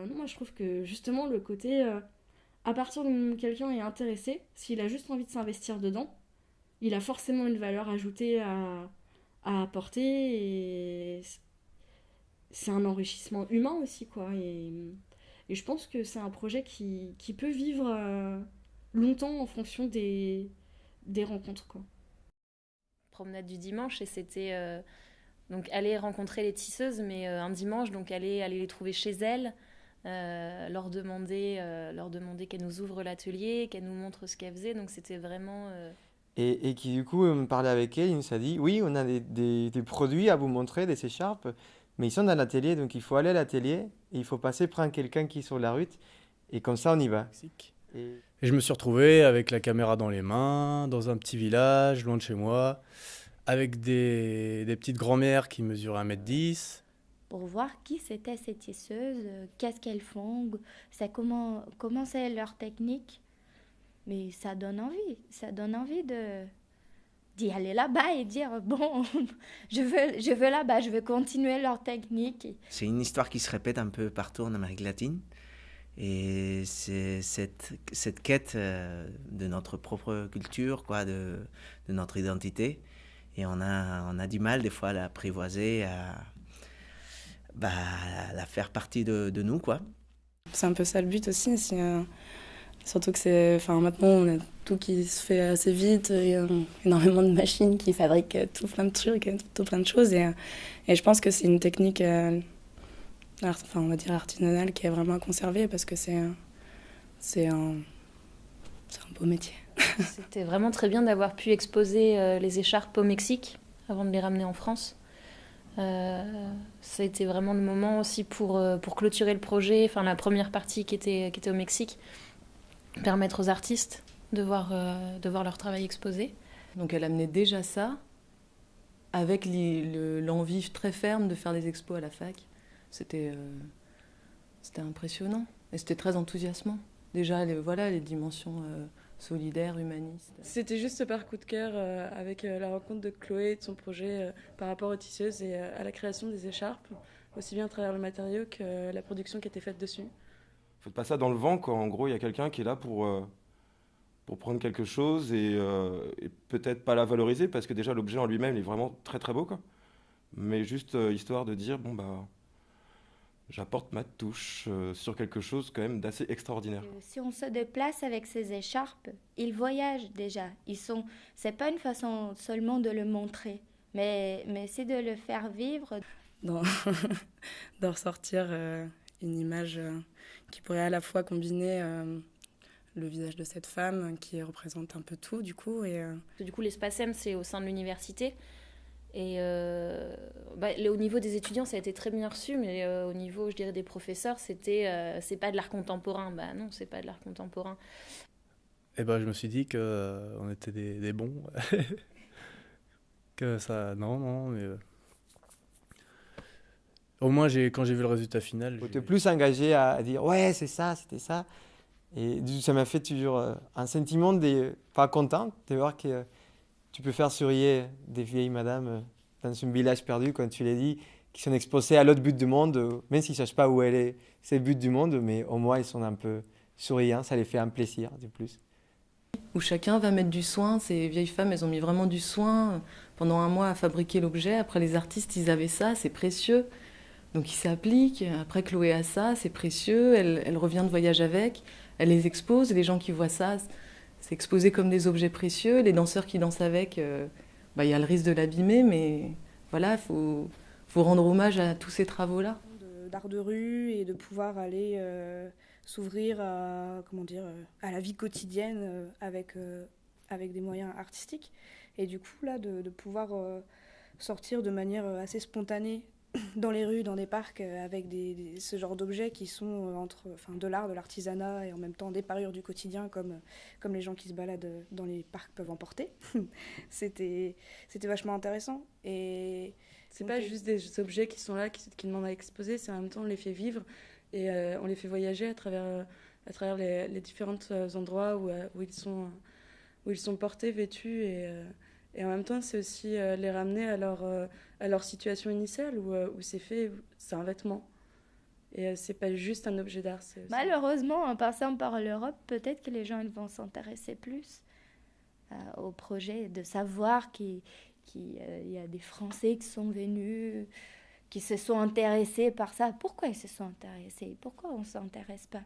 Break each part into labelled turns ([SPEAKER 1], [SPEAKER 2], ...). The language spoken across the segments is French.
[SPEAKER 1] non, moi je trouve que justement le côté, à partir du moment où quelqu'un est intéressé, s'il a juste envie de s'investir dedans, il a forcément une valeur ajoutée à apporter et c'est un enrichissement humain aussi, quoi. Et je pense que c'est un projet qui peut vivre longtemps en fonction des rencontres, quoi.
[SPEAKER 2] Promenade du dimanche et c'était donc aller rencontrer les tisseuses, mais un dimanche, donc aller les trouver chez elles, leur demander qu'elles nous ouvrent l'atelier, qu'elles nous montrent ce qu'elles faisaient. Donc c'était vraiment.
[SPEAKER 3] Et qui du coup me parlait avec elle, il nous a dit, oui, on a des produits à vous montrer, des écharpes, mais ils sont dans l'atelier, donc il faut aller à l'atelier, et il faut passer prendre quelqu'un qui est sur la route, et comme ça on y va. Et
[SPEAKER 4] Et je me suis retrouvé avec la caméra dans les mains, dans un petit village, loin de chez moi, avec des petites grand-mères qui mesuraient 1,10 m.
[SPEAKER 5] Pour voir qui c'était ces tisseuses, qu'est-ce qu'elles font, comment c'est leur technique. Mais ça donne envie d'y aller là-bas et dire, bon, je veux là-bas, je veux continuer leur technique.
[SPEAKER 6] C'est une histoire qui se répète un peu partout en Amérique latine. Et c'est cette quête de notre propre culture, quoi, de notre identité. Et on a du mal des fois à l'apprivoiser, bah, à la faire partie de nous, quoi.
[SPEAKER 7] C'est un peu ça le but aussi. Surtout que c'est, enfin, maintenant, on a tout qui se fait assez vite. Il y a énormément de machines qui fabriquent tout plein de trucs, tout plein de choses. Et je pense que c'est une technique, on va dire artisanale, qui est vraiment à conserver parce que c'est un beau métier.
[SPEAKER 2] C'était vraiment très bien d'avoir pu exposer les écharpes au Mexique avant de les ramener en France. Ça a été vraiment le moment aussi pour clôturer le projet, enfin la première partie qui était au Mexique, permettre aux artistes de voir leur travail exposé.
[SPEAKER 8] Donc elle amenait déjà ça, avec l'envie très ferme de faire des expos à la fac. C'était impressionnant et c'était très enthousiasmant. Déjà, les dimensions solidaires, humanistes.
[SPEAKER 9] C'était juste par coup de cœur avec la rencontre de Chloé et de son projet par rapport aux tisseuses et à la création des écharpes, aussi bien à travers le matériau que la production qui était faite dessus.
[SPEAKER 10] Faites pas ça dans le vent, quoi. En gros, il y a quelqu'un qui est là pour prendre quelque chose et peut-être pas la valoriser, parce que déjà l'objet en lui-même il est vraiment très très beau, quoi. Mais juste histoire de dire, bon bah, j'apporte ma touche sur quelque chose quand même d'assez extraordinaire.
[SPEAKER 5] Si on se déplace avec ces écharpes, ils voyagent déjà. C'est pas une façon seulement de le montrer, mais c'est de le faire vivre.
[SPEAKER 7] D'en de ressortir une image qui pourrait à la fois combiner le visage de cette femme qui représente un peu tout du coup.
[SPEAKER 2] Du coup, l'espace M, c'est au sein de l'université. Et au niveau des étudiants, ça a été très bien reçu, mais au niveau, je dirais, des professeurs, c'est pas de l'art contemporain. Bah non, c'est pas de l'art contemporain.
[SPEAKER 4] Et ben je me suis dit qu'on était des bons. Que ça. Non, non, mais. Au moins, quand j'ai vu le résultat final.
[SPEAKER 3] faut te plus engagé à dire, ouais, c'est ça, c'était ça. Et ça m'a fait toujours un sentiment pas content de voir que tu peux faire sourire des vieilles madames dans un village perdu, comme tu l'as dit, qui sont exposées à l'autre bout du monde, même s'ils ne sachent pas où elle est, c'est le but du monde, mais au moins ils sont un peu souriants, ça les fait un plaisir de plus.
[SPEAKER 8] Où chacun va mettre du soin. Ces vieilles femmes, elles ont mis vraiment du soin pendant un mois à fabriquer l'objet. Après, les artistes, ils avaient ça, c'est précieux. Donc ils s'appliquent. Après, Chloé a ça, c'est précieux. Elle revient de voyage avec. Elle les expose. Les gens qui voient ça, c'est exposé comme des objets précieux. Les danseurs qui dansent avec, y a le risque de l'abîmer, mais voilà, faut rendre hommage à tous ces travaux-là.
[SPEAKER 9] D'art de rue et de pouvoir aller s'ouvrir à, à la vie quotidienne avec des moyens artistiques. Et du coup, là, de pouvoir sortir de manière assez spontanée dans les rues, dans des parcs, avec ce genre d'objets qui sont de l'art, de l'artisanat et en même temps des parures du quotidien comme les gens qui se baladent dans les parcs peuvent en porter. C'était vachement intéressant. Et c'est pas juste des objets qui sont là, qui demandent à exposer, c'est en même temps on les fait vivre et on les fait voyager à travers les différents endroits où ils sont portés, vêtus et en même temps, c'est aussi les ramener à leur situation initiale où c'est fait, c'est un vêtement.
[SPEAKER 7] Et c'est pas juste un objet d'art. C'est aussi...
[SPEAKER 5] Malheureusement, en passant par l'Europe, peut-être que les gens ils vont s'intéresser plus au projet, de savoir qu'il y a des Français qui sont venus, qui se sont intéressés par ça. Pourquoi ils se sont intéressés? Pourquoi on ne s'intéresse pas?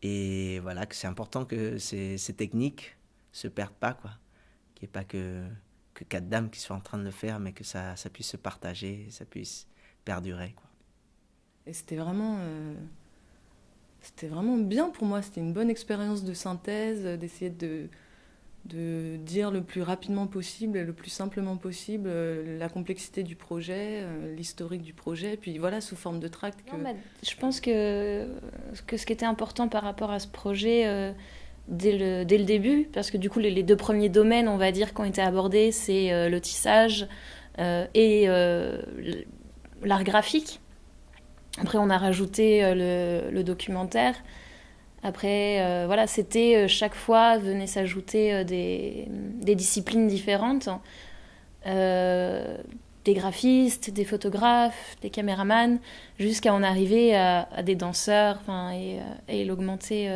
[SPEAKER 6] Et voilà, que c'est important que ces techniques se perdent pas, quoi. Qu'il n'y ait pas que 4 dames qui soient en train de le faire, mais que ça puisse se partager, ça puisse perdurer, quoi.
[SPEAKER 8] Et c'était vraiment bien pour moi. C'était une bonne expérience de synthèse, d'essayer de dire le plus rapidement possible et le plus simplement possible la complexité du projet, l'historique du projet, puis voilà, sous forme de tract.
[SPEAKER 2] Je pense que ce qui était important par rapport à ce projet dès le début, parce que du coup les 2 premiers domaines, on va dire, qui ont été abordés, c'est le tissage et l'art graphique. Après, on a rajouté le documentaire. Après, voilà, c'était chaque fois venaient s'ajouter des disciplines différentes, des graphistes, des photographes, des caméramans, jusqu'à en arriver à des danseurs, et l'augmenter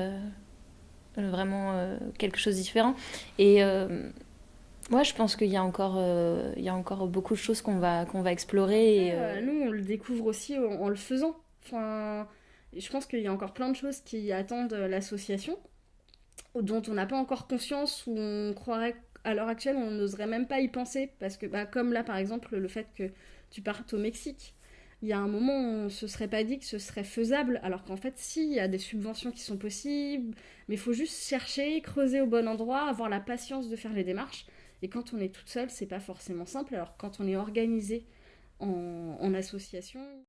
[SPEAKER 2] vraiment quelque chose de différent. Et moi, je pense qu'il y a encore beaucoup de choses qu'on va explorer. Et,
[SPEAKER 1] nous, on le découvre aussi en le faisant. Enfin, je pense qu'il y a encore plein de choses qui attendent l'association, dont on n'a pas encore conscience, ou on croirait à l'heure actuelle, on n'oserait même pas y penser. Parce que, comme là, par exemple, le fait que tu partes au Mexique, il y a un moment où on ne se serait pas dit que ce serait faisable, alors qu'en fait, si, il y a des subventions qui sont possibles, mais il faut juste chercher, creuser au bon endroit, avoir la patience de faire les démarches. Et quand on est toute seule, c'est pas forcément simple. Alors quand on est organisé en association...